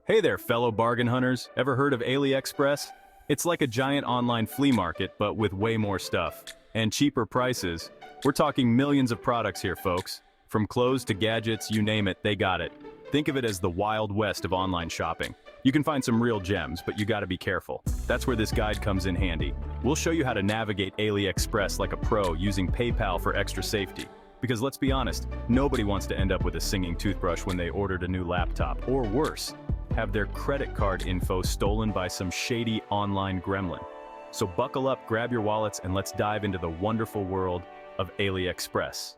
Hey there, fellow bargain hunters. Ever heard of Aliexpress? It's like a giant online flea market, but with way more stuff. And cheaper prices. We're talking millions of products here, folks. From clothes to gadgets, you name it, they got it. Think of it as the Wild West of online shopping. You can find some real gems, but you gotta be careful. That's where this guide comes in handy. We'll show you how to navigate Aliexpress like a pro using PayPal for extra safety. Because let's be honest, nobody wants to end up with a singing toothbrush when they ordered a new laptop, or worse, have their credit card info stolen by some shady online gremlin. So buckle up, grab your wallets, and let's dive into the wonderful world of Aliexpress.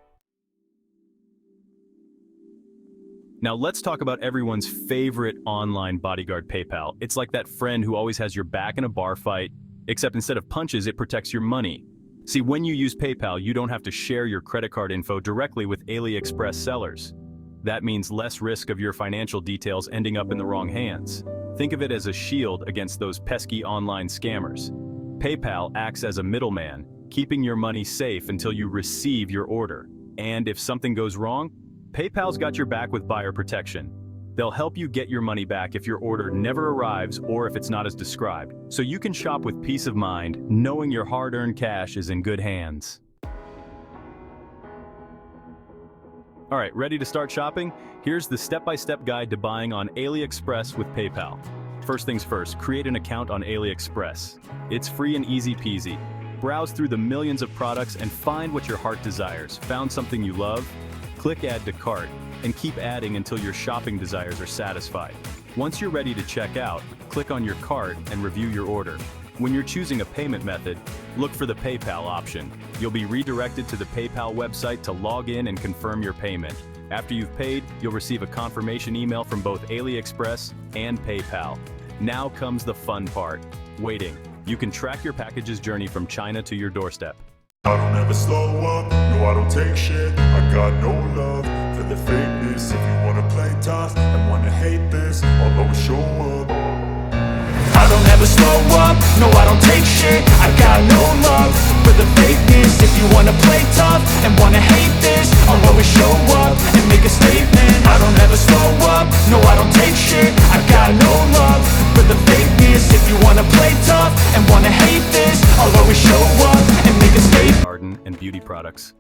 Now let's talk about everyone's favorite online bodyguard, PayPal. It's like that friend who always has your back in a bar fight, except instead of punches, it protects your money. See, when you use PayPal, you don't have to share your credit card info directly with Aliexpress sellers. That means less risk of your financial details ending up in the wrong hands. Think of it as a shield against those pesky online scammers. PayPal acts as a middleman, keeping your money safe until you receive your order. And if something goes wrong, PayPal's got your back with buyer protection. They'll help you get your money back if your order never arrives or if it's not as described, so you can shop with peace of mind, knowing your hard-earned cash is in good hands. All right, ready to start shopping? Here's the step-by-step guide to buying on Aliexpress with PayPal. First things first, create an account on Aliexpress. It's free and easy peasy. Browse through the millions of products and find what your heart desires. Found something you love? Click Add to Cart and keep adding until your shopping desires are satisfied. Once you're ready to check out, click on your cart and review your order. When you're choosing a payment method, look for the PayPal option. You'll be redirected to the PayPal website to log in and confirm your payment. After you've paid, you'll receive a confirmation email from both Aliexpress and PayPal. Now comes the fun part, waiting. You can track your package's journey from China to your doorstep. I don't ever slow up, no I don't take shit. I got no love for the fakeness. If you wanna play tough and wanna hate this, I'll always show up. I don't ever slow up, no I don't take shit. I got no love for the fakeness. If you wanna play tough and wanna hate this, I'll always show up and make a statement. I don't ever slow up, no I don't take shit. I got no love for the fakeness. If you wanna play tough and wanna hate this, I'll always show up and make a statement. Garden and beauty products.